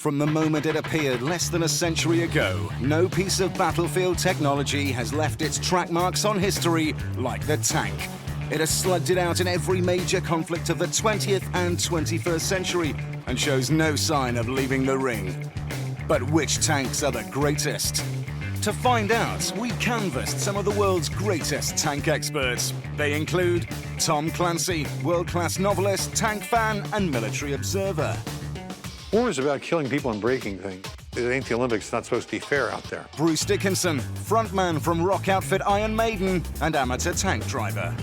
From the moment it appeared less than a century ago, no piece of battlefield technology has left its track marks on history like the tank. It has slugged it out in every major conflict of the 20th and 21st century and shows no sign of leaving the ring. But which tanks are the greatest? To find out, we canvassed some of the world's greatest tank experts. They include Tom Clancy, world-class novelist, tank fan, and military observer. War is about killing people and breaking things. It ain't the Olympics, it's not supposed to be fair out there. Bruce Dickinson, frontman from rock outfit Iron Maiden and amateur tank driver.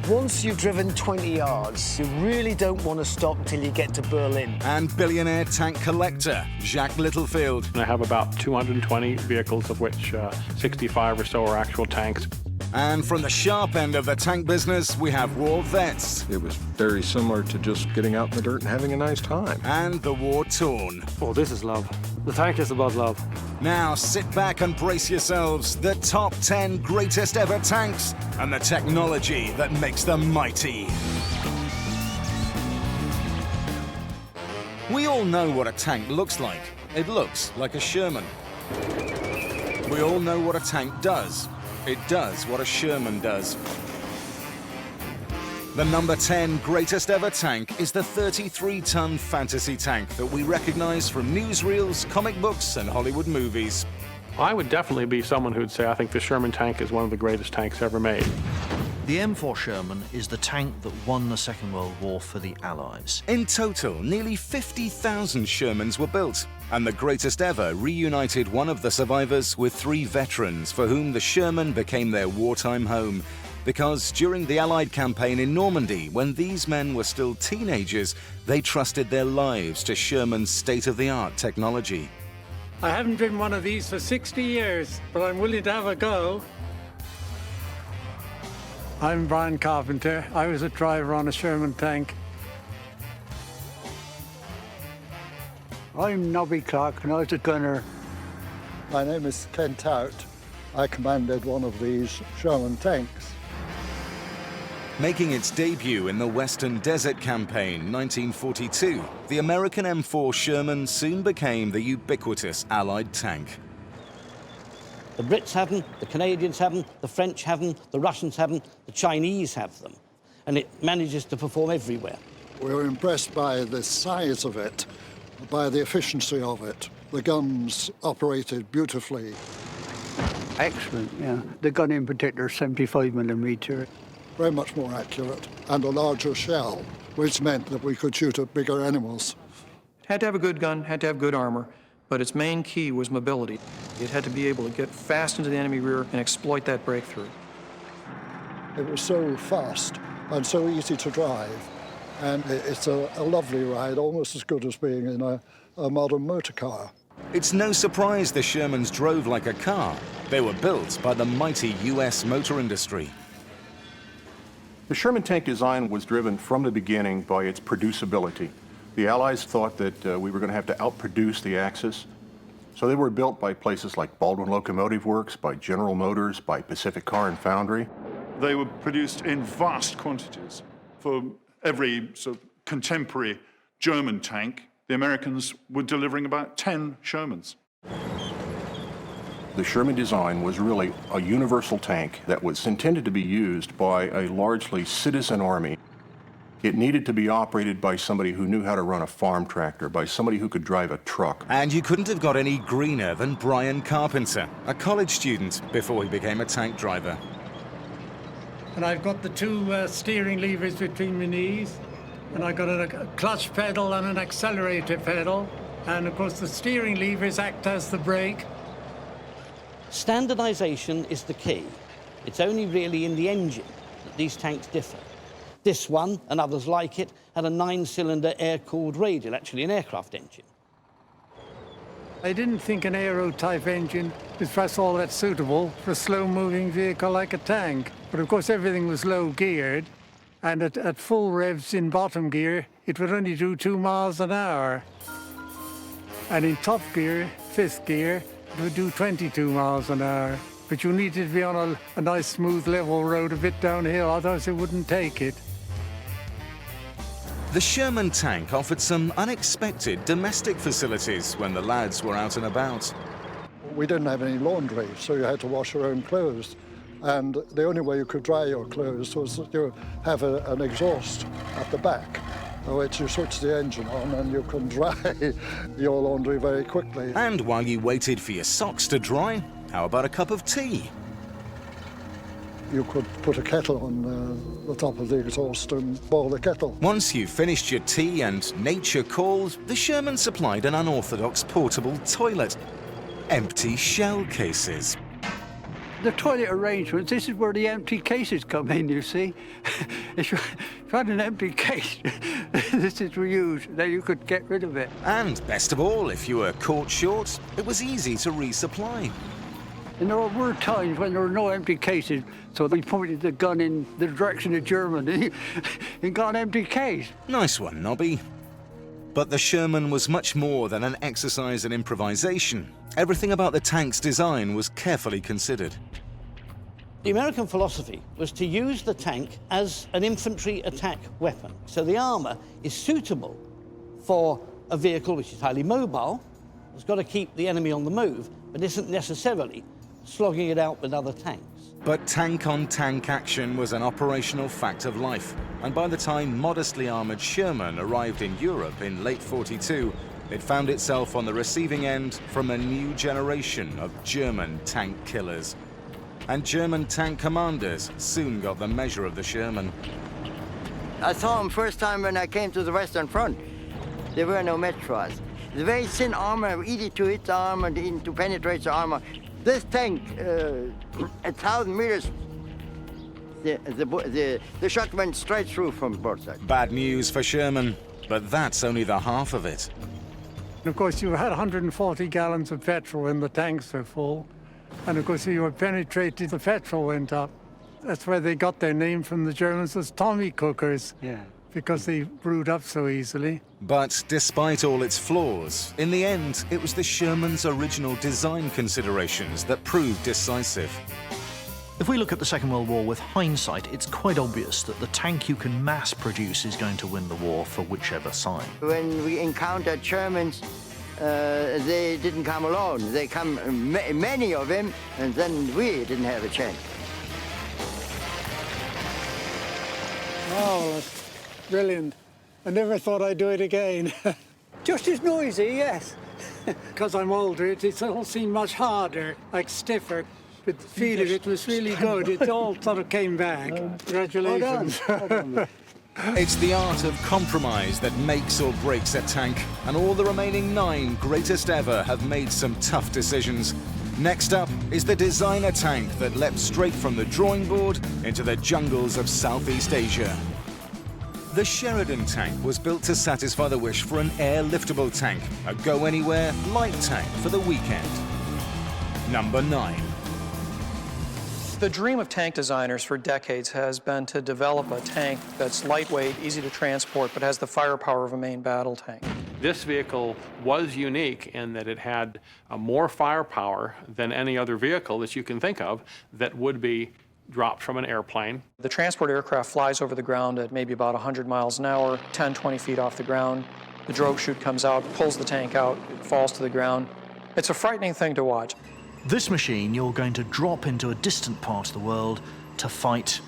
Once you've driven 20 yards, you really don't want to stop until you get to Berlin. And billionaire tank collector, Jacques Littlefield. I have about 220 vehicles, of which 65 or so are actual tanks. And from the sharp end of the tank business, we have war vets. It was very similar to just getting out in the dirt and having a nice time. And the war-torn. Oh, this is love. The tank is about love. Now sit back and brace yourselves. The top 10 greatest ever tanks and the technology that makes them mighty. We all know what a tank looks like. It looks like a Sherman. We all know what a tank does. It does what a Sherman does. The number 10 greatest ever tank is the 33-ton fantasy tank that we recognize from newsreels, comic books, and Hollywood movies. I would definitely be someone who'd say I think the Sherman tank is one of the greatest tanks ever made. The M4 Sherman is the tank that won the Second World War for the Allies. In total, nearly 50,000 Shermans were built, and the greatest ever reunited one of the survivors with 3 veterans for whom the Sherman became their wartime home. Because during the Allied campaign in Normandy, when these men were still teenagers, they trusted their lives to Sherman's state-of-the-art technology. I haven't driven one of these for 60 years, but I'm willing to have a go. I'm Brian Carpenter. I was a driver on a Sherman tank. I'm Nobby Clark, and I was a gunner. My name is Ken Tout. I commanded one of these Sherman tanks. Making its debut in the Western Desert Campaign, 1942, the American M4 Sherman soon became the ubiquitous Allied tank. The Brits have them, the Canadians have them, the French have them, the Russians have them, the Chinese have them, and it manages to perform everywhere. We were impressed by the size of it, by the efficiency of it. The guns operated beautifully. Excellent, yeah. The gun in particular, 75mm. Very much more accurate, and a larger shell, which meant that we could shoot at bigger animals. It had to have a good gun, had to have good armor, but its main key was mobility. It had to be able to get fast into the enemy rear and exploit that breakthrough. It was so fast and so easy to drive, and it's a lovely ride, almost as good as being in a modern motor car. It's no surprise the Shermans drove like a car. They were built by the mighty US motor industry. The Sherman tank design was driven from the beginning by its producibility. The Allies thought that we were going to have to outproduce the Axis, so they were built by places like Baldwin Locomotive Works, by General Motors, by Pacific Car and Foundry. They were produced in vast quantities. For every sort of contemporary German tank, the Americans were delivering about 10 Shermans. The Sherman design was really a universal tank that was intended to be used by a largely citizen army. It needed to be operated by somebody who knew how to run a farm tractor, by somebody who could drive a truck. And you couldn't have got any greener than Brian Carpenter, a college student before he became a tank driver. And I've got the 2 steering levers between my knees, and I've got a clutch pedal and an accelerator pedal, and of course the steering levers act as the brake. Standardization is the key. It's only really in the engine that these tanks differ. This one, and others like it, had a 9-cylinder air-cooled radial, actually an aircraft engine. I didn't think an aero-type engine was perhaps all that suitable for a slow-moving vehicle like a tank. But of course everything was low-geared, and at full revs in bottom gear, it would only do 2 miles an hour. And in top gear, 5th gear, it would do 22 miles an hour. But you needed to be on a nice, smooth, level road a bit downhill, otherwise it wouldn't take it. The Sherman tank offered some unexpected domestic facilities when the lads were out and about. We didn't have any laundry, so you had to wash your own clothes. And the only way you could dry your clothes was that you have an exhaust at the back, which you switch the engine on and you can dry your laundry very quickly. And while you waited for your socks to dry, how about a cup of tea? You could put a kettle on the top of the exhaust and boil the kettle. Once you finished your tea and nature called, the Sherman supplied an unorthodox portable toilet. Empty shell cases. The toilet arrangements, this is where the empty cases come in, you see. If you had an empty case, this is reused, then you could get rid of it. And best of all, if you were caught short, it was easy to resupply. And there were times when there were no empty cases, so they pointed the gun in the direction of Germany and got an empty case. Nice one, Nobby. But the Sherman was much more than an exercise in improvisation. Everything about the tank's design was carefully considered. The American philosophy was to use the tank as an infantry attack weapon. So the armor is suitable for a vehicle which is highly mobile, has got to keep the enemy on the move, but isn't necessarily slogging it out with other tanks. But tank-on-tank action was an operational fact of life, and by the time modestly armoured Sherman arrived in Europe in late '42, it found itself on the receiving end from a new generation of German tank killers. And German tank commanders soon got the measure of the Sherman. I saw them first time when I came to the Western Front. There were no match for us. The very thin armor, easy to hit the armor, to penetrate the armor. This tank, 1,000 meters, the shot went straight through from both sides. Bad news for Sherman, but that's only the half of it. And of course, you had 140 gallons of petrol when the tanks were full. And of course, you were penetrated, the petrol went up. That's where they got their name from the Germans as Tommy cookers. Yeah. Because they brewed up so easily. But despite all its flaws, in the end, it was the Sherman's original design considerations that proved decisive. If we look at the Second World War with hindsight, it's quite obvious that the tank you can mass produce is going to win the war for whichever side. When we encountered Germans, they didn't come alone. They come, many of them, and then we didn't have a chance. Oh, brilliant. I never thought I'd do it again. Just as noisy, yes. Because I'm older, it all seemed much harder, like stiffer. But the feel of it was really good. It all sort of came back. Congratulations. Well done. It's the art of compromise that makes or breaks a tank, and all the remaining 9 greatest ever have made some tough decisions. Next up is the designer tank that leapt straight from the drawing board into the jungles of Southeast Asia. The Sheridan tank was built to satisfy the wish for an air-liftable tank, a go-anywhere light tank for the weekend. Number 9. The dream of tank designers for decades has been to develop a tank that's lightweight, easy to transport, but has the firepower of a main battle tank. This vehicle was unique in that it had more firepower than any other vehicle that you can think of that would be dropped from an airplane. The transport aircraft flies over the ground at maybe about 100 miles an hour, 10, 20 feet off the ground. The drogue chute comes out, pulls the tank out, it falls to the ground. It's a frightening thing to watch. This machine you're going to drop into a distant part of the world to fight,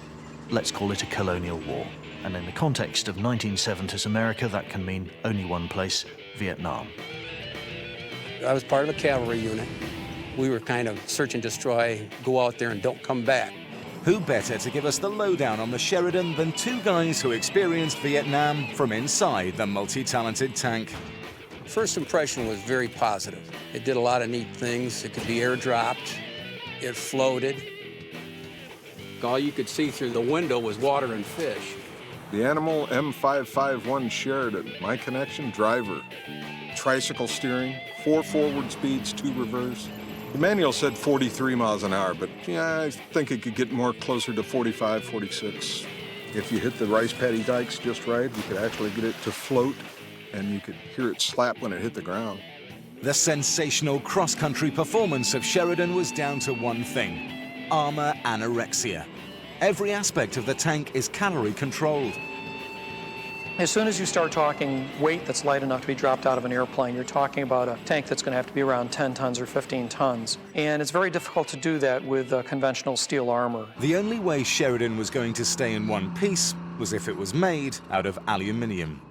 let's call it a colonial war. And in the context of 1970s America, that can mean only one place, Vietnam. I was part of a cavalry unit. We were kind of search and destroy, go out there and don't come back. Who better to give us the lowdown on the Sheridan than 2 guys who experienced Vietnam from inside the multi-talented tank? First impression was very positive. It did a lot of neat things. It could be airdropped. It floated. All you could see through the window was water and fish. The animal M551 Sheridan, my connection, driver. Tricycle steering, 4 forward speeds, 2 reverse. The manual said 43 miles an hour, but yeah, I think it could get more closer to 45, 46. If you hit the rice paddy dikes just right, you could actually get it to float, and you could hear it slap when it hit the ground. The sensational cross-country performance of Sheridan was down to one thing: armor anorexia. Every aspect of the tank is calorie controlled. As soon as you start talking weight that's light enough to be dropped out of an airplane, you're talking about a tank that's going to have to be around 10 tons or 15 tons. And it's very difficult to do that with conventional steel armor. The only way Sheridan was going to stay in one piece was if it was made out of aluminium.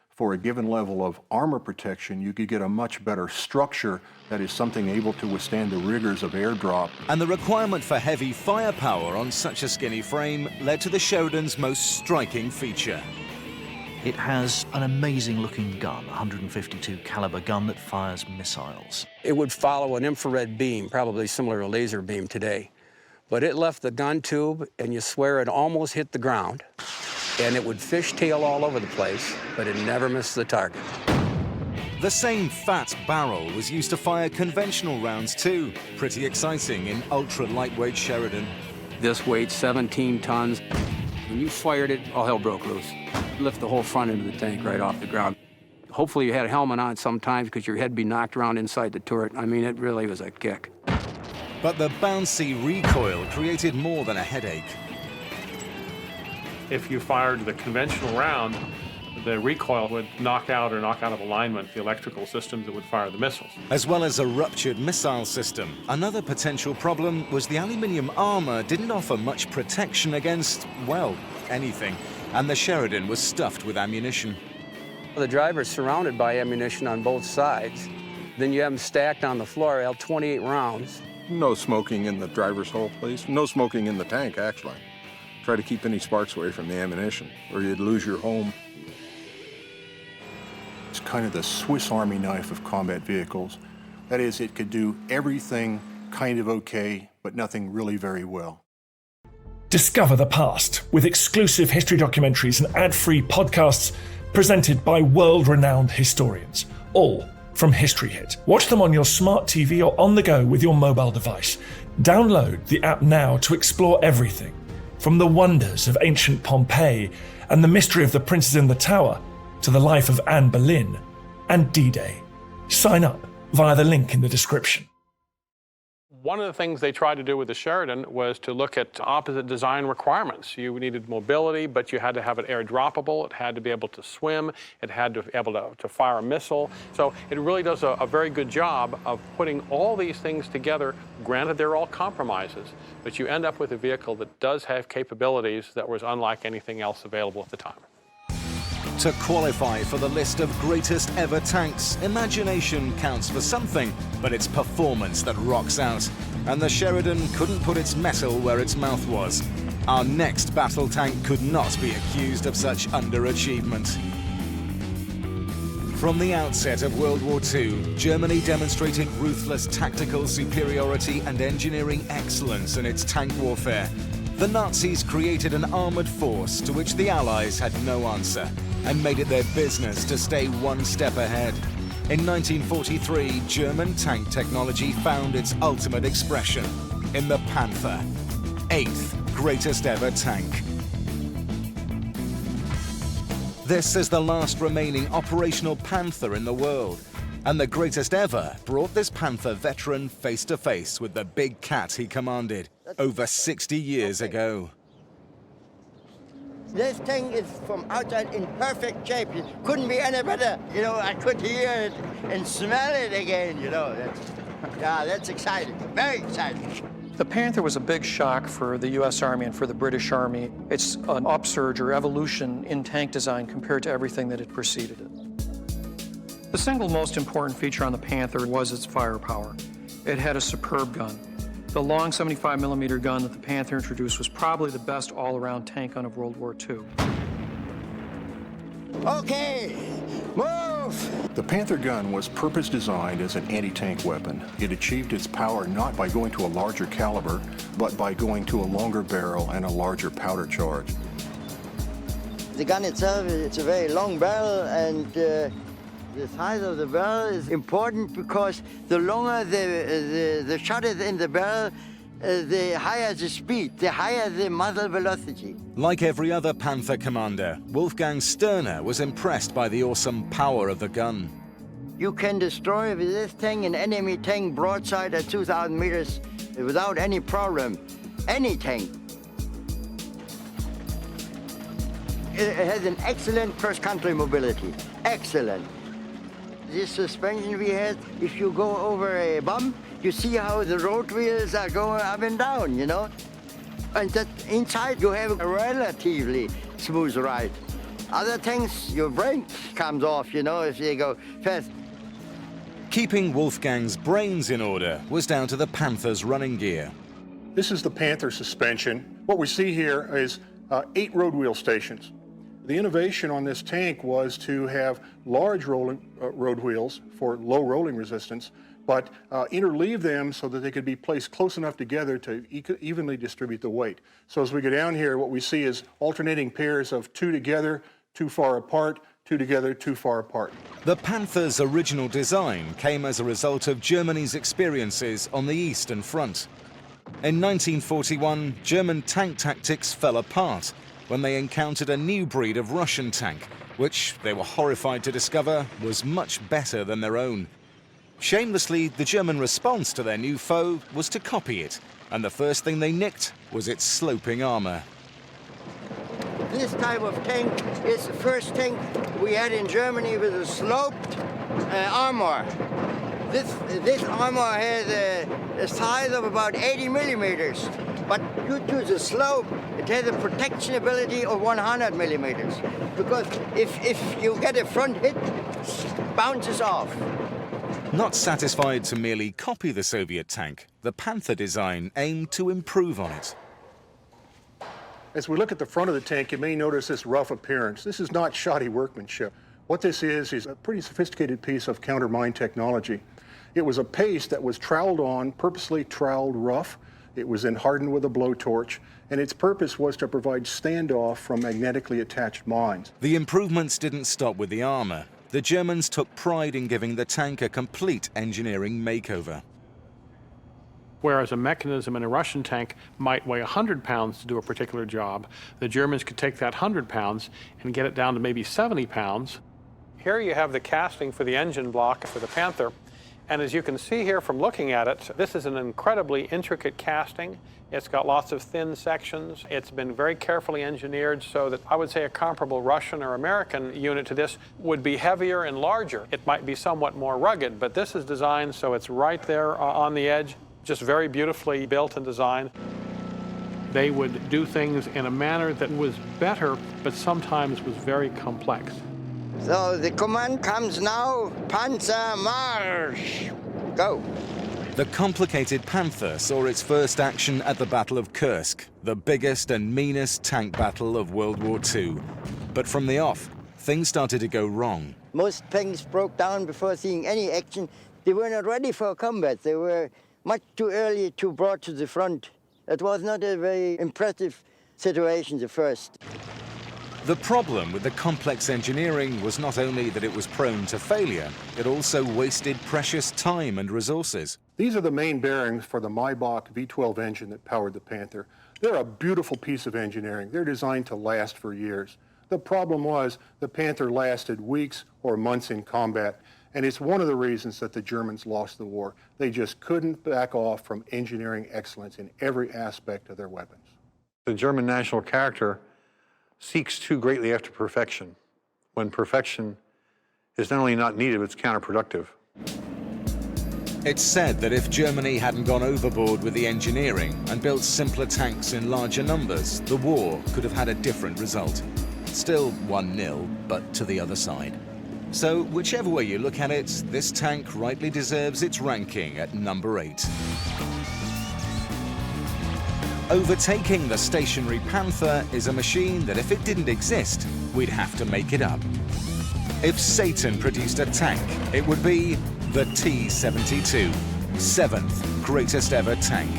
For a given level of armor protection, you could get a much better structure that is something able to withstand the rigors of airdrop. And the requirement for heavy firepower on such a skinny frame led to the Sheridan's most striking feature. It has an amazing looking gun, a 152 caliber gun that fires missiles. It would follow an infrared beam, probably similar to a laser beam today. But it left the gun tube, and you swear it almost hit the ground. And it would fishtail all over the place, but it never missed the target. The same fat barrel was used to fire conventional rounds too. Pretty exciting in ultra-lightweight Sheridan. This weighed 17 tons. When you fired it, all hell broke loose. Lift the whole front end of the tank right off the ground. Hopefully you had a helmet on sometimes because your head would be knocked around inside the turret. I mean, it really was a kick. But the bouncy recoil created more than a headache. If you fired the conventional round, the recoil would knock out of alignment the electrical systems that would fire the missiles. As well as a ruptured missile system. Another potential problem was the aluminium armor didn't offer much protection against, well, anything. And the Sheridan was stuffed with ammunition. The driver's surrounded by ammunition on both sides. Then you have them stacked on the floor, 28 rounds. No smoking in the driver's hole, please. No smoking in the tank, actually. Try to keep any sparks away from the ammunition, or you'd lose your home. It's kind of the Swiss Army knife of combat vehicles. That is, it could do everything kind of okay, but nothing really very well. Discover the past with exclusive history documentaries and ad-free podcasts presented by world-renowned historians, all from History Hit. Watch them on your smart TV or on the go with your mobile device. Download the app now to explore everything, from the wonders of ancient Pompeii and the mystery of the princes in the tower to the life of Anne Boleyn and D-Day. Sign up via the link in the description. One of the things they tried to do with the Sheridan was to look at opposite design requirements. You needed mobility, but you had to have it air-droppable. It had to be able to swim. It had to be able to fire a missile. So it really does a very good job of putting all these things together. Granted, they're all compromises, but you end up with a vehicle that does have capabilities that was unlike anything else available at the time. To qualify for the list of greatest ever tanks, imagination counts for something, but it's performance that rocks out. And the Sheridan couldn't put its metal where its mouth was. Our next battle tank could not be accused of such underachievement. From the outset of World War II, Germany demonstrated ruthless tactical superiority and engineering excellence in its tank warfare. The Nazis created an armored force to which the Allies had no answer, and made it their business to stay one step ahead. In 1943, German tank technology found its ultimate expression in the Panther, 8th greatest ever tank. This is the last remaining operational Panther in the world, and the greatest ever brought this Panther veteran face to face with the big cat he commanded over 60 years ago. This thing is from outside in perfect shape. It couldn't be any better. You know, I could hear it and smell it again, you know. That's exciting, very exciting. The Panther was a big shock for the U.S. Army and for the British Army. It's an upsurge or evolution in tank design compared to everything that had preceded it. The single most important feature on the Panther was its firepower. It had a superb gun. The long 75mm gun that the Panther introduced was probably the best all-around tank gun of World War II. Okay, move! The Panther gun was purpose-designed as an anti-tank weapon. It achieved its power not by going to a larger caliber, but by going to a longer barrel and a larger powder charge. The gun itself, it's a very long barrel, and the size of the barrel is important because the longer the shot is in the barrel, the higher the speed, the higher the muzzle velocity. Like every other Panther commander, Wolfgang Sterner was impressed by the awesome power of the gun. You can destroy with this tank an enemy tank broadside at 2,000 meters without any problem. Any tank. it has an excellent cross-country mobility. Excellent. This suspension we had, if you go over a bump, you see how the road wheels are going up and down, you know? And that inside you have a relatively smooth ride. Other things, your brake comes off, you know, if you go fast. Keeping Wolfgang's brains in order was down to the Panther's running gear. This is the Panther suspension. What we see here is 8 road wheel stations. The innovation on this tank was to have large road wheels for low rolling resistance, but interleave them so that they could be placed close enough together to evenly distribute the weight. So as we go down here, what we see is alternating pairs of 2 together, 2 far apart, 2 together, 2 far apart. The Panther's original design came as a result of Germany's experiences on the Eastern Front. In 1941, German tank tactics fell apart when they encountered a new breed of Russian tank, which they were horrified to discover was much better than their own. Shamelessly, the German response to their new foe was to copy it, and the first thing they nicked was its sloping armor. This type of tank is the first tank we had in Germany with a sloped armor. This armor has a size of about 80 millimeters, but due to the slope, it has a protection ability of 100 millimeters. Because if you get a front hit, it bounces off. Not satisfied to merely copy the Soviet tank, the Panther design aimed to improve on it. As we look at the front of the tank, you may notice this rough appearance. This is not shoddy workmanship. What this is a pretty sophisticated piece of counter-mine technology. It was a paste that was troweled on, purposely troweled rough. It was then hardened with a blowtorch, and its purpose was to provide standoff from magnetically attached mines. The improvements didn't stop with the armor. The Germans took pride in giving the tank a complete engineering makeover. Whereas a mechanism in a Russian tank might weigh 100 pounds to do a particular job, the Germans could take that 100 pounds and get it down to maybe 70 pounds. Here you have the casting for the engine block for the Panther. And as you can see here from looking at it, this is an incredibly intricate casting. It's got lots of thin sections. It's been very carefully engineered so that I would say a comparable Russian or American unit to this would be heavier and larger. It might be somewhat more rugged, but this is designed so it's right there on the edge, just very beautifully built and designed. They would do things in a manner that was better, but sometimes was very complex. So the command comes now, Panzer march, go. The complicated Panther saw its first action at the Battle of Kursk, the biggest and meanest tank battle of World War II. But from the off, things started to go wrong. Most tanks broke down before seeing any action. They were not ready for combat. They were much too early to brought to the front. It was not a very impressive situation, the first. The problem with the complex engineering was not only that it was prone to failure, it also wasted precious time and resources. These are the main bearings for the Maybach V12 engine that powered the Panther. They're a beautiful piece of engineering. They're designed to last for years. The problem was the Panther lasted weeks or months in combat, and it's one of the reasons that the Germans lost the war. They just couldn't back off from engineering excellence in every aspect of their weapons. The German national character seeks too greatly after perfection, when perfection is not only not needed, but it's counterproductive. It's said that if Germany hadn't gone overboard with the engineering and built simpler tanks in larger numbers, the war could have had a different result. Still 1-0, but to the other side. So whichever way you look at it, this tank rightly deserves its ranking at number 8. Overtaking the stationary Panther is a machine that if it didn't exist, we'd have to make it up. If Satan produced a tank, it would be the T-72, 7th greatest ever tank.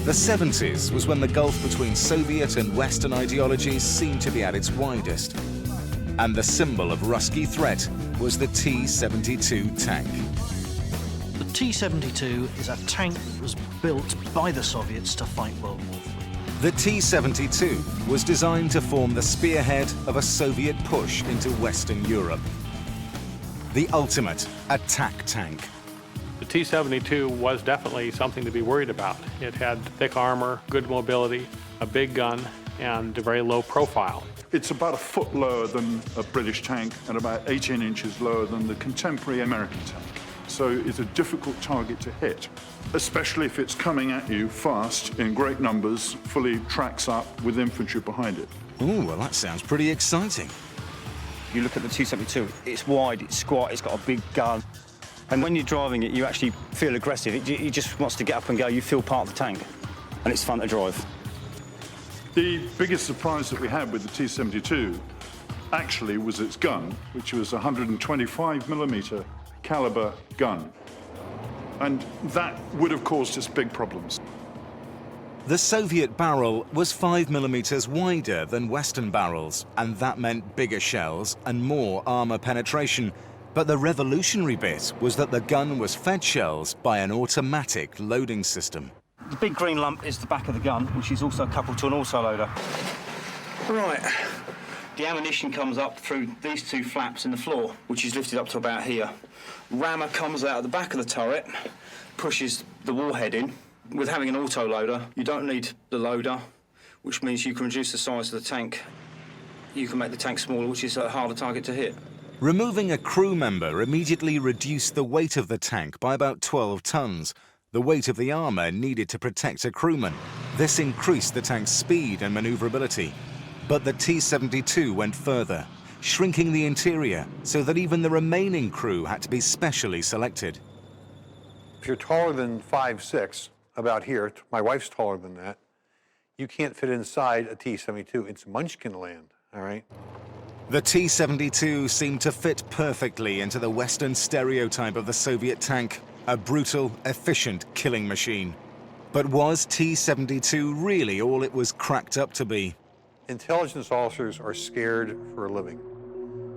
The 70s was when the gulf between Soviet and Western ideologies seemed to be at its widest. And the symbol of Ruski threat was the T-72 tank. The T-72 is a tank that was built by the Soviets to fight World War III. The T-72 was designed to form the spearhead of a Soviet push into Western Europe. The ultimate attack tank. The T-72 was definitely something to be worried about. It had thick armor, good mobility, a big gun, and very low profile. It's about a foot lower than a British tank and about 18 inches lower than the contemporary American tank. So it's a difficult target to hit, especially if it's coming at you fast in great numbers, fully tracks up with infantry behind it. Ooh, well, that sounds pretty exciting. You look at the T-72, it's wide, it's squat, it's got a big gun. And when you're driving it, you actually feel aggressive. It just wants to get up and go. You feel part of the tank, and it's fun to drive. The biggest surprise that we had with the T-72 actually was its gun, which was a 125mm caliber gun. And that would have caused us big problems. The Soviet barrel was 5mm wider than Western barrels, and that meant bigger shells and more armor penetration. But the revolutionary bit was that the gun was fed shells by an automatic loading system. The big green lump is the back of the gun, which is also coupled to an autoloader. Right. The ammunition comes up through these two flaps in the floor, which is lifted up to about here. Rammer comes out of the back of the turret, pushes the warhead in. With having an autoloader, you don't need the loader, which means you can reduce the size of the tank. You can make the tank smaller, which is a harder target to hit. Removing a crew member immediately reduced the weight of the tank by about 12 tons, the weight of the armor needed to protect a crewman. This increased the tank's speed and maneuverability. But the T-72 went further, shrinking the interior so that even the remaining crew had to be specially selected. If you're taller than 5'6", about here, my wife's taller than that, you can't fit inside a T-72. It's Munchkin land, all right? The T-72 seemed to fit perfectly into the Western stereotype of the Soviet tank, a brutal, efficient killing machine. But was T-72 really all it was cracked up to be? Intelligence officers are scared for a living.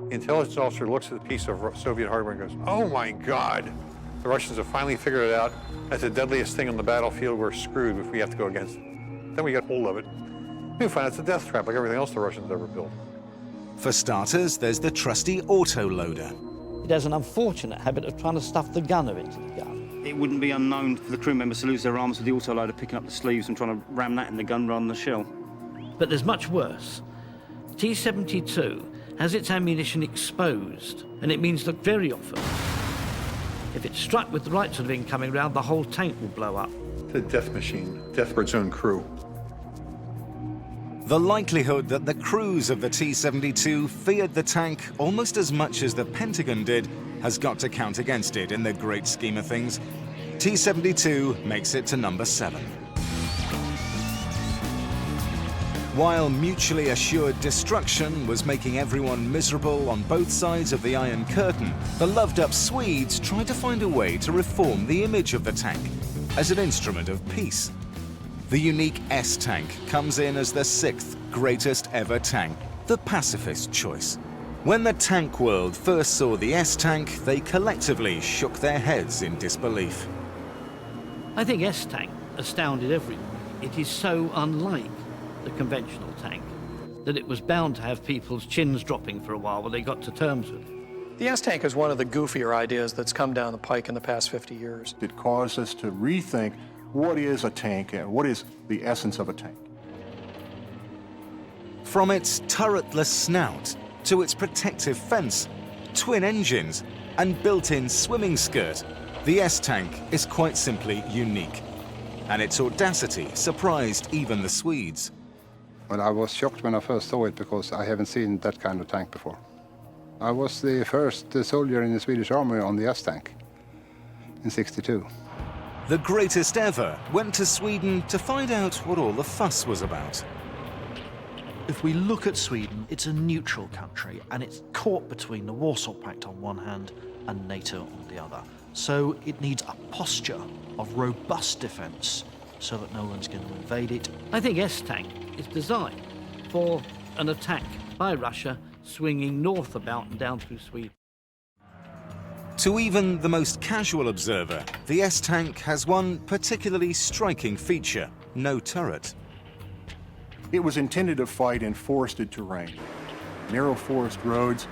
The intelligence officer looks at a piece of Soviet hardware and goes, oh my God, the Russians have finally figured it out. That's the deadliest thing on the battlefield. We're screwed if we have to go against it. Then we get hold of it. We find it's a death trap like everything else the Russians ever built. For starters, there's the trusty autoloader. It has an unfortunate habit of trying to stuff the gunner into the gun. It wouldn't be unknown for the crew members to lose their arms with the autoloader picking up the sleeves and trying to ram that in the gun rather than the shell. But there's much worse. T-72 has its ammunition exposed, and it means that very often, if it's struck with the right sort of incoming round, the whole tank will blow up. It's a death machine, death for its own crew. The likelihood that the crews of the T-72 feared the tank almost as much as the Pentagon did has got to count against it in the great scheme of things. T-72 makes it to number 7. While mutually assured destruction was making everyone miserable on both sides of the Iron Curtain, the loved-up Swedes tried to find a way to reform the image of the tank as an instrument of peace. The unique S-tank comes in as the 6th greatest ever tank, the pacifist choice. When the tank world first saw the S-tank, they collectively shook their heads in disbelief. I think S-tank astounded everyone. It is so unlike the conventional tank that it was bound to have people's chins dropping for a while when they got to terms with it. The S-tank is one of the goofier ideas that's come down the pike in the past 50 years. It caused us to rethink what is a tank and what is the essence of a tank. From its turretless snout to its protective fence, twin engines, and built-in swimming skirt, the S-tank is quite simply unique. And its audacity surprised even the Swedes. Well, I was shocked when I first saw it because I haven't seen that kind of tank before. I was the first soldier in the Swedish army on the S-tank in '62. The greatest ever went to Sweden to find out what all the fuss was about. If we look at Sweden, it's a neutral country, and it's caught between the Warsaw Pact on one hand and NATO on the other. So it needs a posture of robust defence so that no one's going to invade it. I think S-tank is designed for an attack by Russia swinging north about and down through Sweden. To even the most casual observer, the S-tank has one particularly striking feature: no turret. It was intended to fight in forested terrain. Narrow forest roads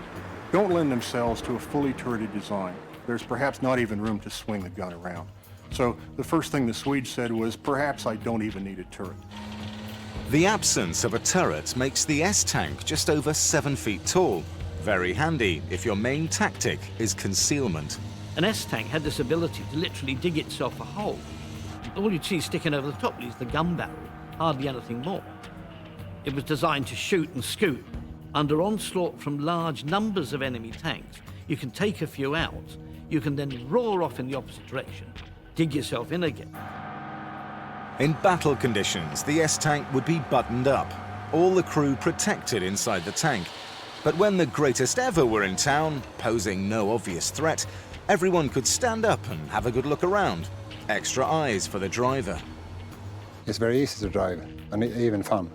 don't lend themselves to a fully turreted design. There's perhaps not even room to swing the gun around. So the first thing the Swedes said was, perhaps I don't even need a turret. The absence of a turret makes the S-tank just over 7 feet tall. Very handy if your main tactic is concealment. An S-tank had this ability to literally dig itself a hole. All you'd see sticking over the top is the gun barrel, hardly anything more. It was designed to shoot and scoot. Under onslaught from large numbers of enemy tanks, you can take a few out, you can then roar off in the opposite direction, dig yourself in again. In battle conditions, the S-tank would be buttoned up, all the crew protected inside the tank. But when the greatest ever were in town, posing no obvious threat, everyone could stand up and have a good look around. Extra eyes for the driver. It's very easy to drive and even fun.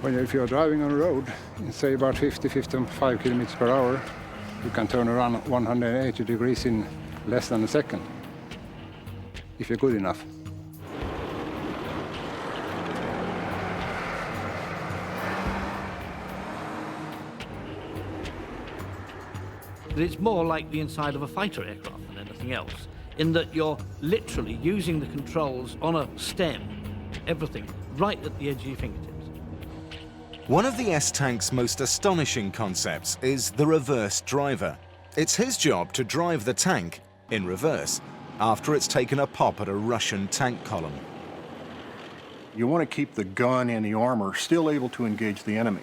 If you're driving on the road, say about 50-55 kilometers per hour, you can turn around 180 degrees in less than a second, if you're good enough. But it's more like the inside of a fighter aircraft than anything else, in that you're literally using the controls on a stem, everything, right at the edge of your fingertips. One of the S-tank's most astonishing concepts is the reverse driver. It's his job to drive the tank in reverse after it's taken a pop at a Russian tank column. You want to keep the gun and the armor still able to engage the enemy.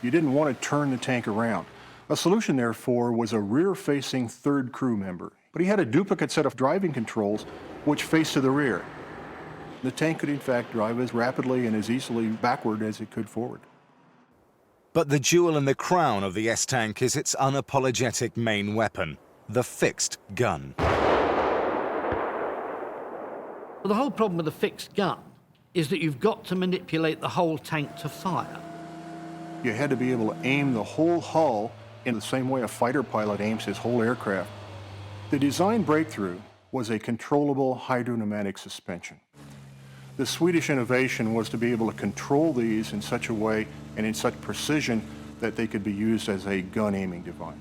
You didn't want to turn the tank around. A solution, therefore, was a rear-facing third crew member, but he had a duplicate set of driving controls which faced to the rear. The tank could, in fact, drive as rapidly and as easily backward as it could forward. But the jewel in the crown of the S-tank is its unapologetic main weapon, the fixed gun. Well, the whole problem with a fixed gun is that you've got to manipulate the whole tank to fire. You had to be able to aim the whole hull in the same way a fighter pilot aims his whole aircraft. The design breakthrough was a controllable hydropneumatic suspension. The Swedish innovation was to be able to control these in such a way and in such precision that they could be used as a gun aiming device.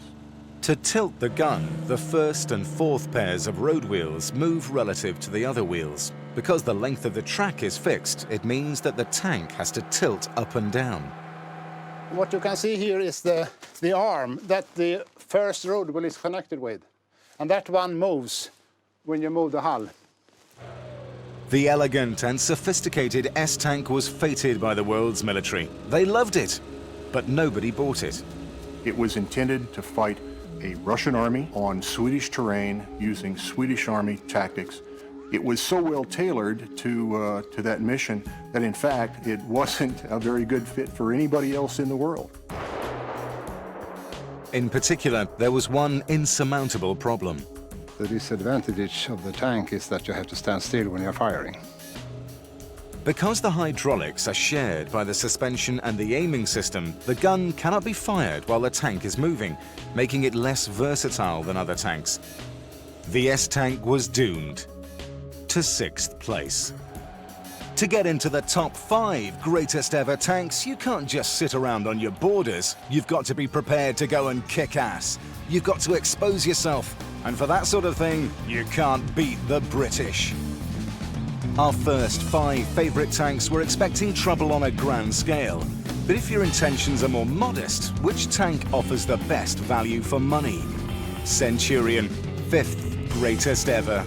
To tilt the gun, the first and fourth pairs of road wheels move relative to the other wheels. Because the length of the track is fixed, it means that the tank has to tilt up and down. What you can see here is the arm that the first road wheel is connected with. And that one moves when you move the hull. The elegant and sophisticated S-tank was feted by the world's military. They loved it, but nobody bought it. It was intended to fight a Russian army on Swedish terrain using Swedish army tactics. It was so well tailored to that mission that, in fact, it wasn't a very good fit for anybody else in the world. In particular, there was one insurmountable problem. The disadvantage of the tank is that you have to stand still when you're firing. Because the hydraulics are shared by the suspension and the aiming system, the gun cannot be fired while the tank is moving, making it less versatile than other tanks. The S-tank was doomed to 6th place. To get into the top 5 greatest ever tanks, you can't just sit around on your borders. You've got to be prepared to go and kick ass. You've got to expose yourself. And for that sort of thing, you can't beat the British. Our first 5 favourite tanks were expecting trouble on a grand scale. But if your intentions are more modest, which tank offers the best value for money? Centurion, 5th greatest ever.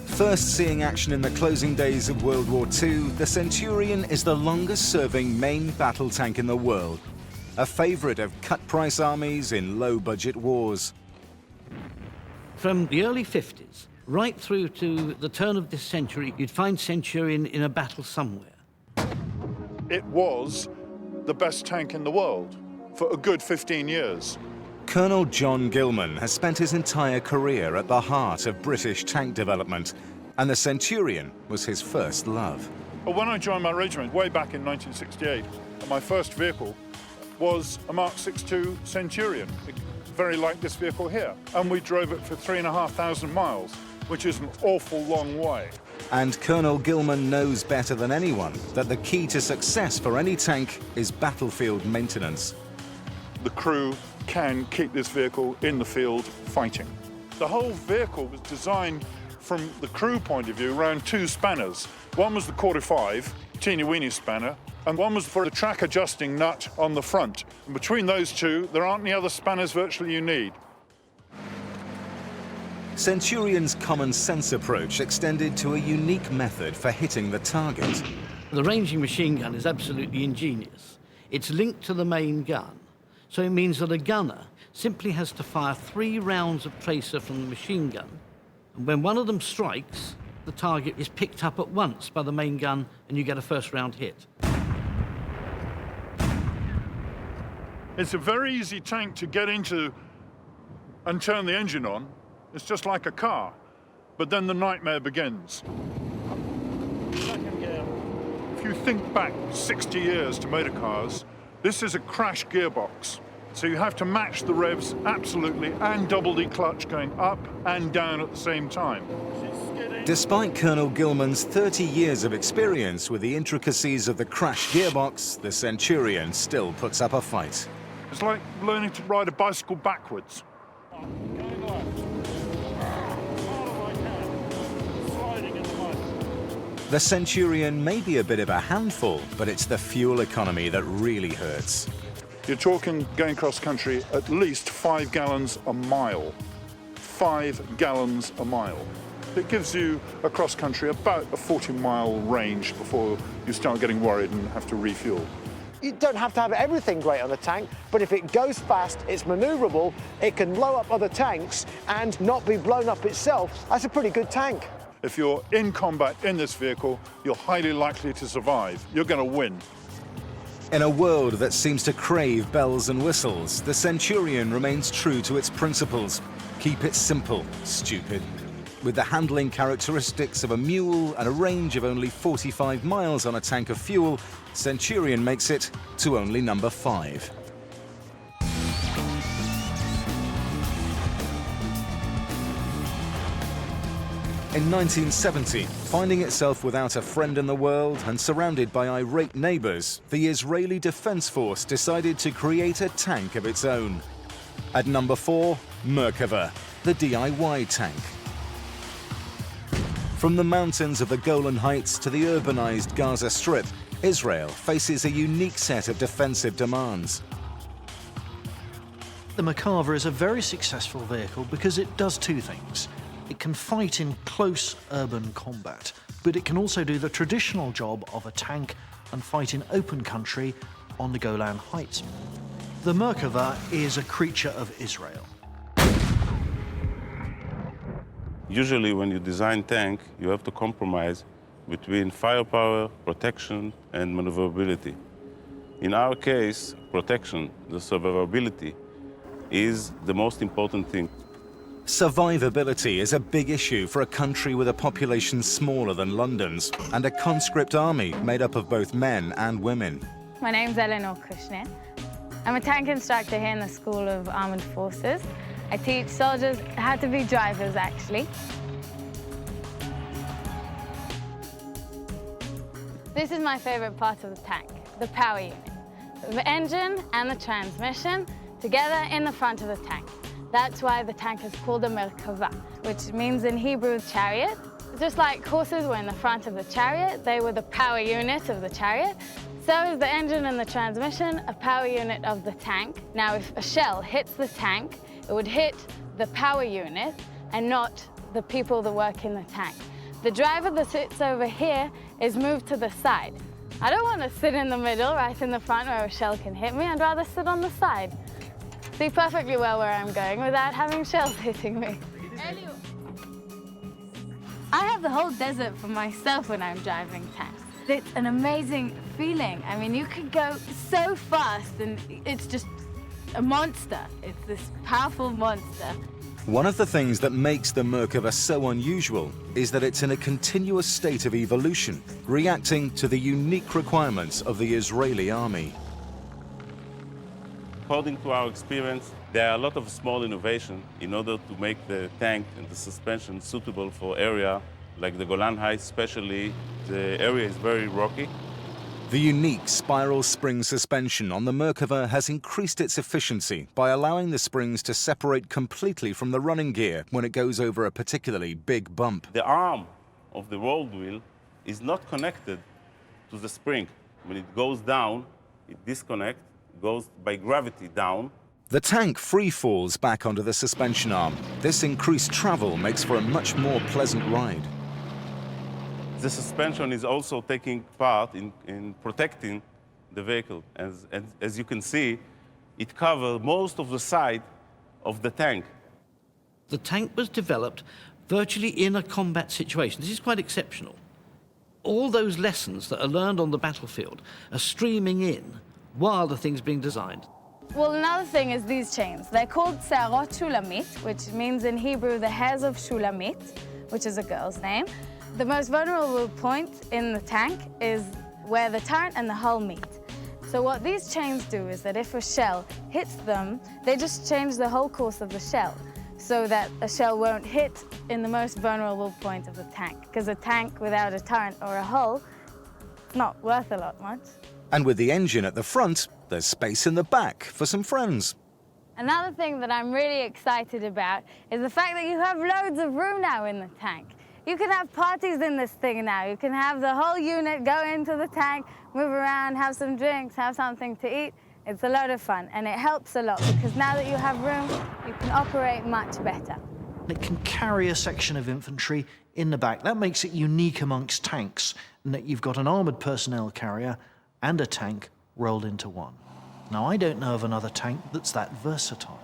First seeing action in the closing days of World War II, the Centurion is the longest-serving main battle tank in the world. A favourite of cut-price armies in low-budget wars. From the early 50s right through to the turn of this century, you'd find Centurion in a battle somewhere. It was the best tank in the world for a good 15 years. Colonel John Gilman has spent his entire career at the heart of British tank development, and the Centurion was his first love. But when I joined my regiment way back in 1968, my first vehicle was a Mark 62 Centurion, very like this vehicle here. And we drove it for 3,500 miles, which is an awful long way. And Colonel Gilman knows better than anyone that the key to success for any tank is battlefield maintenance. The crew can keep this vehicle in the field fighting. The whole vehicle was designed from the crew point of view, around 2 spanners. One was the 45, teeny-weeny spanner, and one was for the track adjusting nut on the front. And between those two, there aren't any other spanners virtually you need. Centurion's common sense approach extended to a unique method for hitting the target. The ranging machine gun is absolutely ingenious. It's linked to the main gun, so it means that a gunner simply has to fire 3 rounds of tracer from the machine gun, and when one of them strikes, the target is picked up at once by the main gun and you get a first round hit. It's a very easy tank to get into and turn the engine on. It's just like a car, but then the nightmare begins. If you think back 60 years to motor cars, this is a crash gearbox. So you have to match the revs absolutely and double the clutch going up and down at the same time. Despite Colonel Gilman's 30 years of experience with the intricacies of the crash gearbox, the Centurion still puts up a fight. It's like learning to ride a bicycle backwards. The Centurion may be a bit of a handful, but it's the fuel economy that really hurts. You're talking going cross country at least 5 gallons a mile. 5 gallons a mile. It gives you across country about a 40-mile range before you start getting worried and have to refuel. You don't have to have everything great on a tank, but if it goes fast, it's maneuverable, it can blow up other tanks and not be blown up itself, that's a pretty good tank. If you're in combat in this vehicle, you're highly likely to survive. You're going to win. In a world that seems to crave bells and whistles, the Centurion remains true to its principles. Keep it simple, stupid. With the handling characteristics of a mule and a range of only 45 miles on a tank of fuel, Centurion makes it to only number 5. In 1970, finding itself without a friend in the world and surrounded by irate neighbors, the Israeli Defense Force decided to create a tank of its own. At number 4, Merkava, the DIY tank. From the mountains of the Golan Heights to the urbanized Gaza Strip, Israel faces a unique set of defensive demands. The Merkava is a very successful vehicle because it does 2 things. It can fight in close urban combat, but it can also do the traditional job of a tank and fight in open country on the Golan Heights. The Merkava is a creature of Israel. Usually when you design tank, you have to compromise between firepower, protection, and maneuverability. In our case, protection, the survivability, is the most important thing. Survivability is a big issue for a country with a population smaller than London's and a conscript army made up of both men and women. My name's Eleanor Kushner. I'm a tank instructor here in the School of Armored Forces. I teach soldiers how to be drivers, actually. This is my favorite part of the tank, the power unit. The engine and the transmission together in the front of the tank. That's why the tank is called a Merkava, which means in Hebrew chariot. Just like horses were in the front of the chariot, they were the power unit of the chariot. So is the engine and the transmission a power unit of the tank. Now, if a shell hits the tank, it would hit the power unit and not the people that work in the tank. The driver that sits over here is moved to the side. I don't want to sit in the middle, right in the front where a shell can hit me. I'd rather sit on the side. See perfectly well where I'm going without having shells hitting me. I have the whole desert for myself when I'm driving tanks. It's an amazing feeling. I mean, you can go so fast and it's just a monster. It's this powerful monster. One of the things that makes the Merkava so unusual is that it's in a continuous state of evolution, reacting to the unique requirements of the Israeli army. According to our experience, there are a lot of small innovations in order to make the tank and the suspension suitable for area like the Golan Heights. Especially, the area is very rocky. The unique spiral spring suspension on the Merkava has increased its efficiency by allowing the springs to separate completely from the running gear when it goes over a particularly big bump. The arm of the road wheel is not connected to the spring. When it goes down, it disconnects, goes by gravity down. The tank free falls back onto the suspension arm. This increased travel makes for a much more pleasant ride. The suspension is also taking part in protecting the vehicle. As you can see, it covers most of the side of the tank. The tank was developed virtually in a combat situation. This is quite exceptional. All those lessons that are learned on the battlefield are streaming in while the thing's being designed. Well, another thing is these chains. They're called Se'arot Shulamit, which means in Hebrew the hairs of Shulamit, which is a girl's name. The most vulnerable point in the tank is where the turret and the hull meet. So what these chains do is that if a shell hits them, they just change the whole course of the shell so that a shell won't hit in the most vulnerable point of the tank. Because a tank without a turret or a hull is not worth a lot much. And with the engine at the front, there's space in the back for some friends. Another thing that I'm really excited about is the fact that you have loads of room now in the tank. You can have parties in this thing now. You can have the whole unit go into the tank, move around, have some drinks, have something to eat. It's a lot of fun, and it helps a lot because now that you have room, you can operate much better. It can carry a section of infantry in the back. That makes it unique amongst tanks, in that you've got an armoured personnel carrier and a tank rolled into one. Now, I don't know of another tank that's that versatile.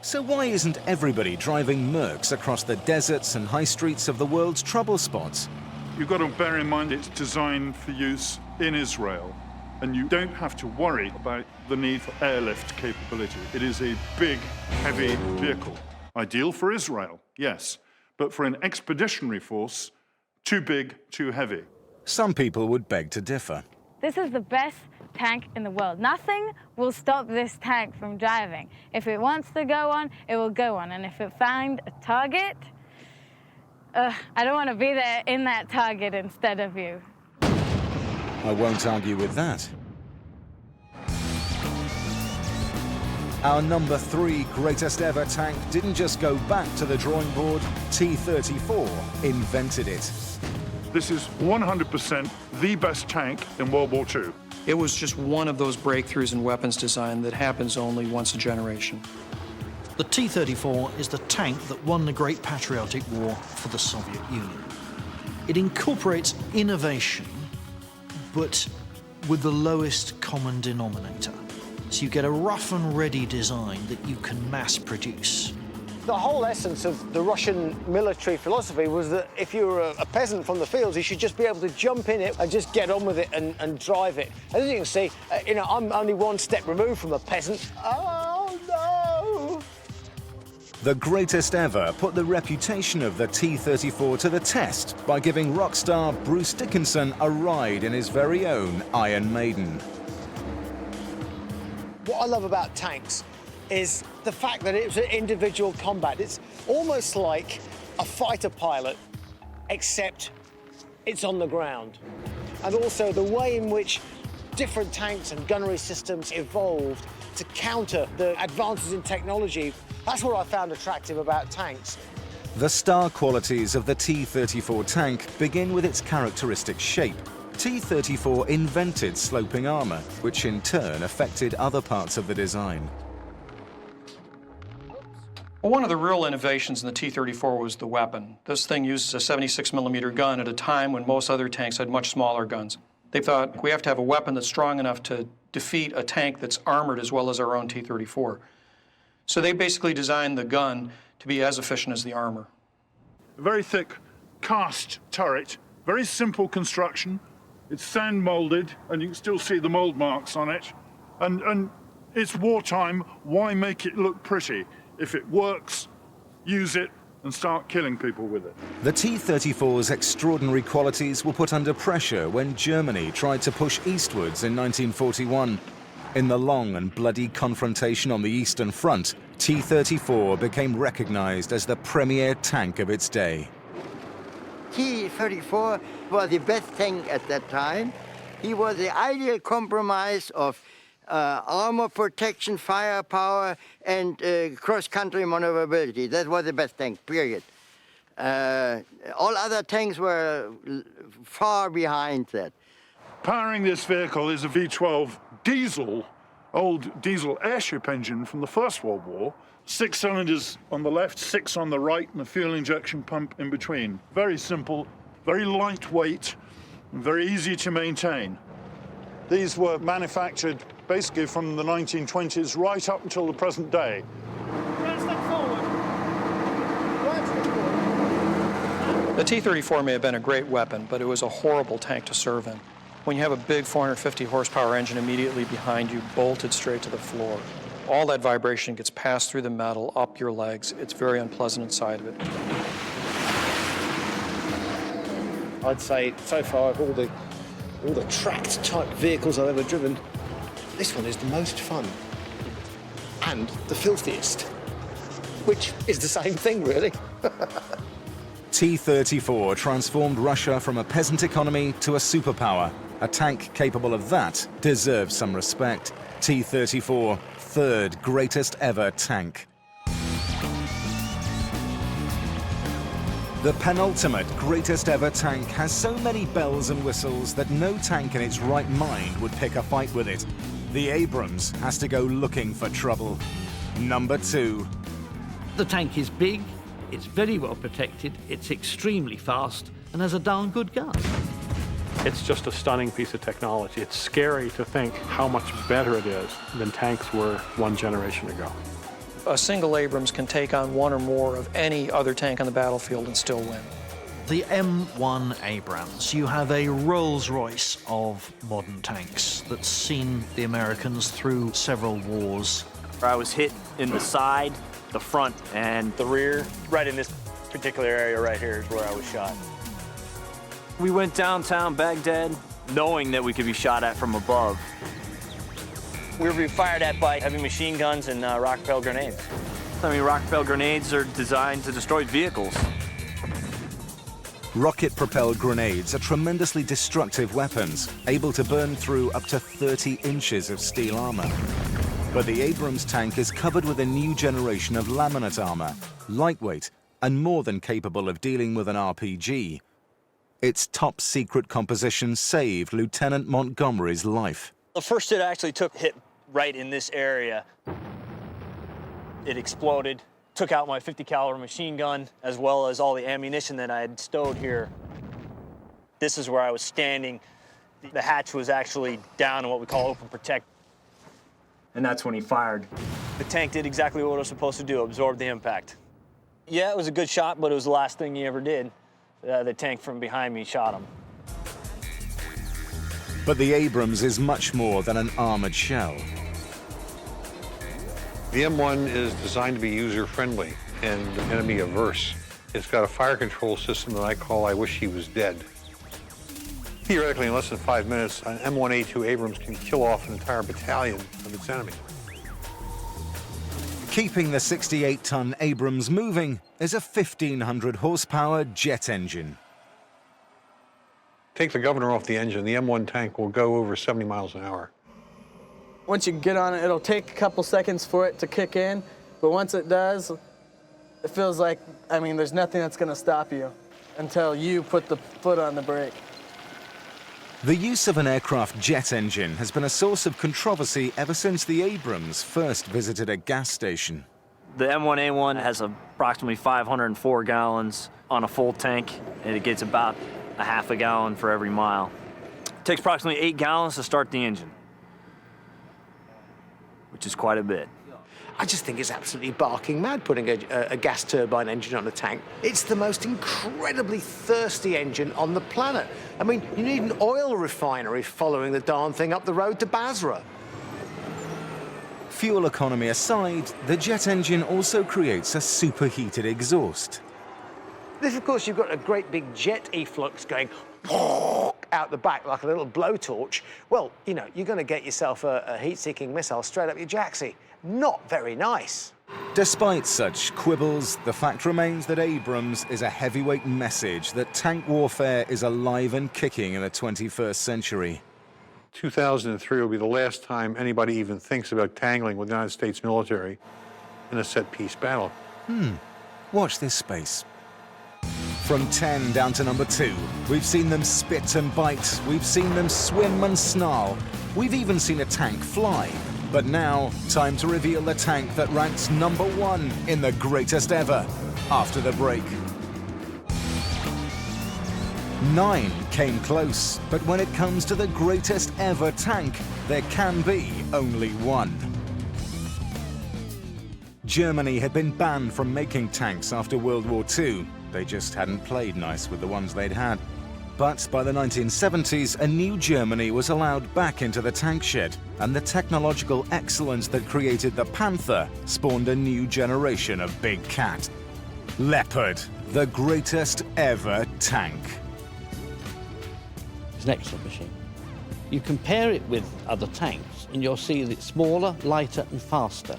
So why isn't everybody driving Mercs across the deserts and high streets of the world's trouble spots? You've got to bear in mind it's designed for use in Israel, and you don't have to worry about the need for airlift capability. It is a big, heavy vehicle. Ideal for Israel, yes, but for an expeditionary force, too big, too heavy. Some people would beg to differ. This is the best tank in the world. Nothing will stop this tank from driving. If it wants to go on, it will go on. And if it finds a target, I don't want to be there in that target instead of you. I won't argue with that. Our number 3 greatest ever tank didn't just go back to the drawing board. T-34 invented it. This is 100% the best tank in World War II. It was just one of those breakthroughs in weapons design that happens only once a generation. The T-34 is the tank that won the Great Patriotic War for the Soviet Union. It incorporates innovation, but with the lowest common denominator. So you get a rough and ready design that you can mass produce. The whole essence of the Russian military philosophy was that if you were a peasant from the fields, you should just be able to jump in it and just get on with it and drive it. As you can see, I'm only one step removed from a peasant. Oh, no! The greatest ever put the reputation of the T-34 to the test by giving rock star Bruce Dickinson a ride in his very own Iron Maiden. What I love about tanks is the fact that it's an individual combat. It's almost like a fighter pilot, except it's on the ground. And also the way in which different tanks and gunnery systems evolved to counter the advances in technology. That's what I found attractive about tanks. The star qualities of the T-34 tank begin with its characteristic shape. T-34 invented sloping armor, which in turn affected other parts of the design. Well, one of the real innovations in the T-34 was the weapon. This thing uses a 76mm gun at a time when most other tanks had much smaller guns. They thought, we have to have a weapon that's strong enough to defeat a tank that's armored as well as our own T-34. So they basically designed the gun to be as efficient as the armor. A very thick cast turret, very simple construction. It's sand molded, and you can still see the mold marks on it. And it's wartime, why make it look pretty? If it works, use it and start killing people with it. The T-34's extraordinary qualities were put under pressure when Germany tried to push eastwards in 1941. In the long and bloody confrontation on the Eastern Front, T-34 became recognized as the premier tank of its day. T-34 was the best tank at that time. He was the ideal compromise of armor protection, firepower, and cross-country maneuverability. That was the best tank, period. All other tanks were far behind that. Powering this vehicle is a V12 diesel, old diesel airship engine from the First World War. 6 cylinders on the left, 6 on the right, and a fuel injection pump in between. Very simple, very lightweight, and very easy to maintain. These were manufactured basically from the 1920s right up until the present day. The T-34 may have been a great weapon, but it was a horrible tank to serve in. When you have a big 450 horsepower engine immediately behind you, bolted straight to the floor, all that vibration gets passed through the metal, up your legs. It's very unpleasant inside of it. I'd say so far of all the tracked type vehicles I've ever driven, this one is the most fun and the filthiest, which is the same thing, really. T-34 transformed Russia from a peasant economy to a superpower. A tank capable of that deserves some respect. T-34, third greatest ever tank. The penultimate greatest ever tank has so many bells and whistles that no tank in its right mind would pick a fight with it. The Abrams has to go looking for trouble. Number 2. The tank is big, it's very well protected, it's extremely fast, and has a darn good gun. It's just a stunning piece of technology. It's scary to think how much better it is than tanks were 1 generation ago. A single Abrams can take on one or more of any other tank on the battlefield and still win. The M1 Abrams, you have a Rolls-Royce of modern tanks that's seen the Americans through several wars. I was hit in the side, the front, and the rear. Right in this particular area right here is where I was shot. We went downtown Baghdad knowing that we could be shot at from above. We were being fired at by heavy machine guns and rocket-propelled grenades. I mean, rocket-propelled grenades are designed to destroy vehicles. Rocket-propelled grenades are tremendously destructive weapons, able to burn through up to 30 inches of steel armor. But the Abrams tank is covered with a new generation of laminate armor, lightweight, and more than capable of dealing with an RPG. Its top-secret composition saved Lieutenant Montgomery's life. The first hit actually hit right in this area. It exploded, took out my 50 caliber machine gun, as well as all the ammunition that I had stowed here. This is where I was standing. The hatch was actually down in what we call open protect. And that's when he fired. The tank did exactly what it was supposed to do, absorb the impact. Yeah, it was a good shot, but it was the last thing he ever did. The tank from behind me shot him. But the Abrams is much more than an armored shell. The M1 is designed to be user-friendly and enemy-averse. It's got a fire control system that I call I Wish He Was Dead. Theoretically, in less than 5 minutes, an M1A2 Abrams can kill off an entire battalion of its enemy. Keeping the 68-ton Abrams moving is a 1,500 horsepower jet engine. Take the governor off the engine, the M1 tank will go over 70 miles an hour. Once you get on it, it'll take a couple seconds for it to kick in, but once it does, it feels like, I mean, there's nothing that's gonna stop you until you put the foot on the brake. The use of an aircraft jet engine has been a source of controversy ever since the Abrams first visited a gas station. The M1A1 has approximately 504 gallons on a full tank, and it gets about a half a gallon for every mile. It takes approximately 8 gallons to start the engine, which is quite a bit. I just think it's absolutely barking mad putting a gas turbine engine on a tank. It's the most incredibly thirsty engine on the planet. I mean, you need an oil refinery following the darn thing up the road to Basra. Fuel economy aside, the jet engine also creates a superheated exhaust. If, of course, you've got a great big jet efflux going out the back like a little blowtorch, well, you know, you're going to get yourself a heat-seeking missile straight up your jacksie. Not very nice. Despite such quibbles, the fact remains that Abrams is a heavyweight message that tank warfare is alive and kicking in the 21st century. 2003 will be the last time anybody even thinks about tangling with the United States military in a set-piece battle. Watch this space. From 10 down to number 2, we've seen them spit and bite, we've seen them swim and snarl, we've even seen a tank fly. But now, time to reveal the tank that ranks number 1 in the greatest ever, after the break. 9 came close, but when it comes to the greatest ever tank, there can be only one. Germany had been banned from making tanks after World War II. They just hadn't played nice with the ones they'd had. But by the 1970s, a new Germany was allowed back into the tank shed, and the technological excellence that created the Panther spawned a new generation of big cat. Leopard, the greatest ever tank. It's an excellent machine. You compare it with other tanks, and you'll see that it's smaller, lighter, and faster.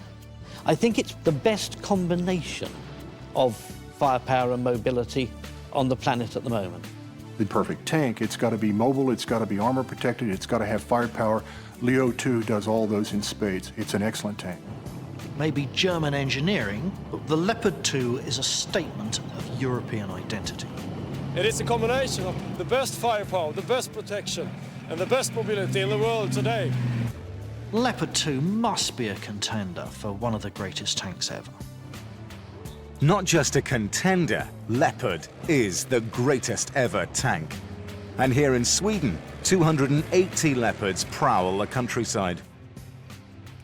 I think it's the best combination of firepower and mobility on the planet at the moment. The perfect tank, it's got to be mobile, it's got to be armor protected, it's got to have firepower. Leo 2 does all those in spades. It's an excellent tank. Maybe German engineering, but the Leopard 2 is a statement of European identity. It is a combination of the best firepower, the best protection, and the best mobility in the world today. Leopard 2 must be a contender for one of the greatest tanks ever. Not just a contender, Leopard is the greatest ever tank. And here in Sweden, 280 Leopards prowl the countryside.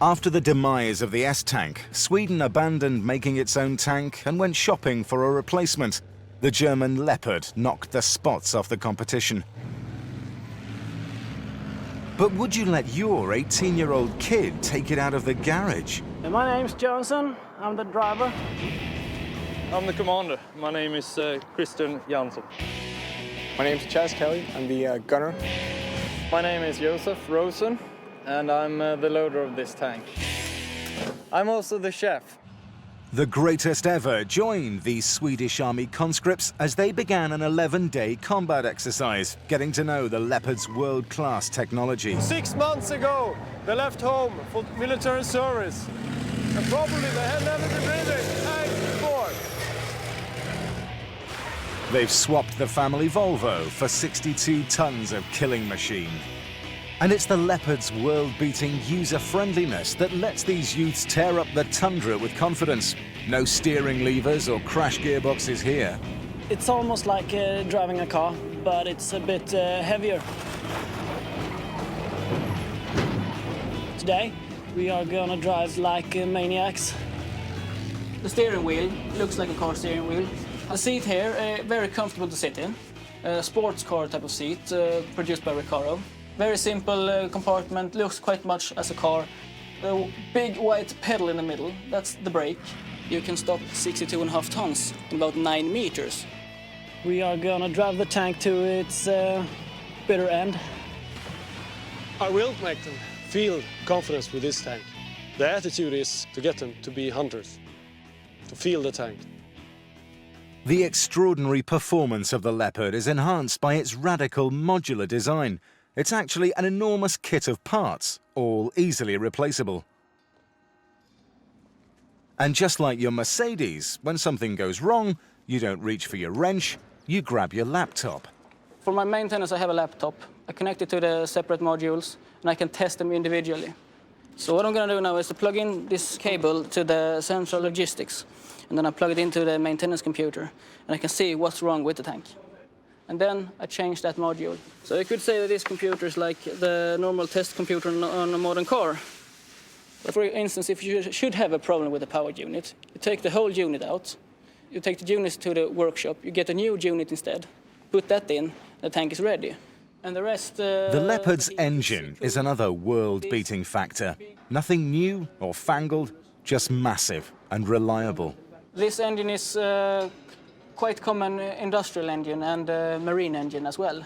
After the demise of the S-tank, Sweden abandoned making its own tank and went shopping for a replacement. The German Leopard knocked the spots off the competition. But would you let your 18-year-old kid take it out of the garage? My name's Johnson. I'm the driver. I'm the commander. My name is Christian Jansson. My name's Chaz Kelly. I'm the gunner. My name is Josef Rosen, and I'm the loader of this tank. I'm also the chef. The greatest ever joined these Swedish Army conscripts as they began an 11-day combat exercise, getting to know the Leopard's world-class technology. 6 months ago, they left home for military service. And probably they had never been driven tank before. They've swapped the family Volvo for 62 tons of killing machine. And it's the Leopard's world-beating user-friendliness that lets these youths tear up the tundra with confidence. No steering levers or crash gearboxes here. It's almost like driving a car, but it's a bit heavier. Today, we are gonna drive like maniacs. The steering wheel looks like a car steering wheel. The seat here, very comfortable to sit in. A sports car type of seat, produced by Recaro. Very simple compartment, looks quite much as a car. A big white pedal in the middle, that's the brake. You can stop 62.5 tons in about 9 meters. We are gonna drive the tank to its bitter end. I will make them feel confidence with this tank. The attitude is to get them to be hunters, to feel the tank. The extraordinary performance of the Leopard is enhanced by its radical modular design. It's actually an enormous kit of parts, all easily replaceable. And just like your Mercedes, when something goes wrong, you don't reach for your wrench, you grab your laptop. For my maintenance, I have a laptop. I connect it to the separate modules, and I can test them individually. So what I'm gonna do now is to plug in this cable to the central logistics, and then I plug it into the maintenance computer, and I can see what's wrong with the tank. And then I change that module. So you could say that this computer is like the normal test computer on a modern car. But for instance, if you should have a problem with the power unit, you take the whole unit out, you take the unit to the workshop, you get a new unit instead, put that in, the tank is ready. And the rest... The Leopard's engine is another world-beating factor. Nothing new or fangled, just massive and reliable. This engine is quite common industrial engine and marine engine as well.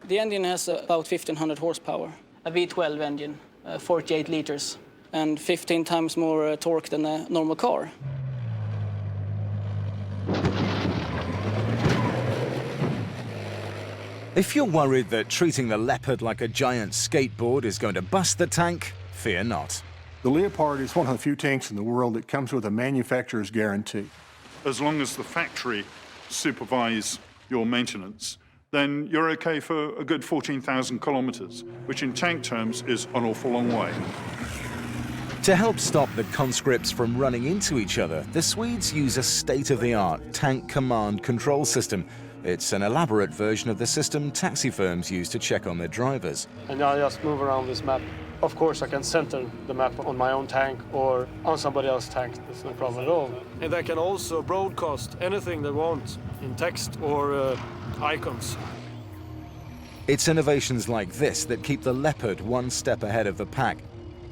The engine has about 1,500 horsepower, a V12 engine, 48 liters, and 15 times more torque than a normal car. If you're worried that treating the Leopard like a giant skateboard is going to bust the tank, fear not. The Leopard is one of the few tanks in the world that comes with a manufacturer's guarantee. As long as the factory supervise your maintenance, then you're okay for a good 14,000 kilometers, which in tank terms is an awful long way. To help stop the conscripts from running into each other, the Swedes use a state-of-the-art tank command control system. It's an elaborate version of the system taxi firms use to check on their drivers. And I just move around this map. Of course, I can center the map on my own tank or on somebody else's tank. That's no problem at all. And they can also broadcast anything they want in text or icons. It's innovations like this that keep the Leopard one step ahead of the pack.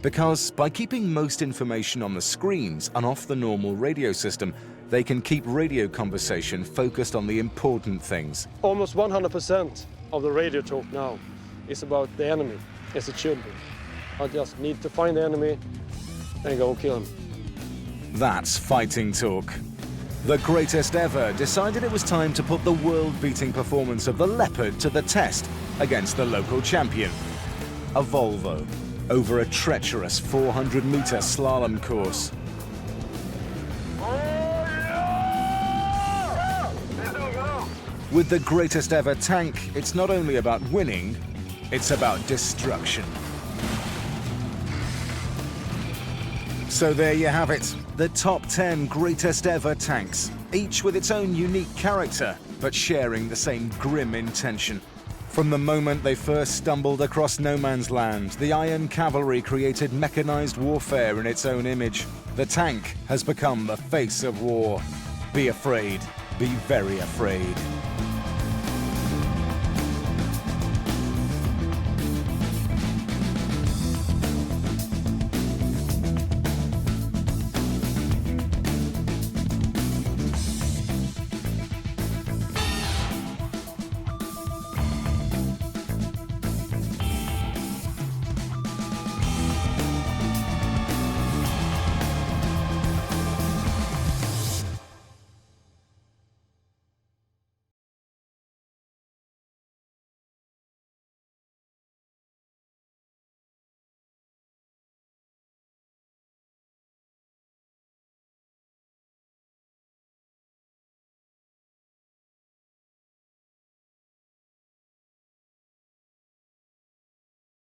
Because by keeping most information on the screens and off the normal radio system, they can keep radio conversation focused on the important things. Almost 100% of the radio talk now is about the enemy, as it should be. I just need to find the enemy and go kill him. That's fighting talk. The greatest ever decided it was time to put the world-beating performance of the Leopard to the test against the local champion, a Volvo, over a treacherous 400-meter slalom course. With the greatest ever tank, it's not only about winning, it's about destruction. So there you have it, the top 10 greatest ever tanks, each with its own unique character, but sharing the same grim intention. From the moment they first stumbled across no man's land, the Iron Cavalry created mechanized warfare in its own image. The tank has become the face of war. Be afraid, be very afraid.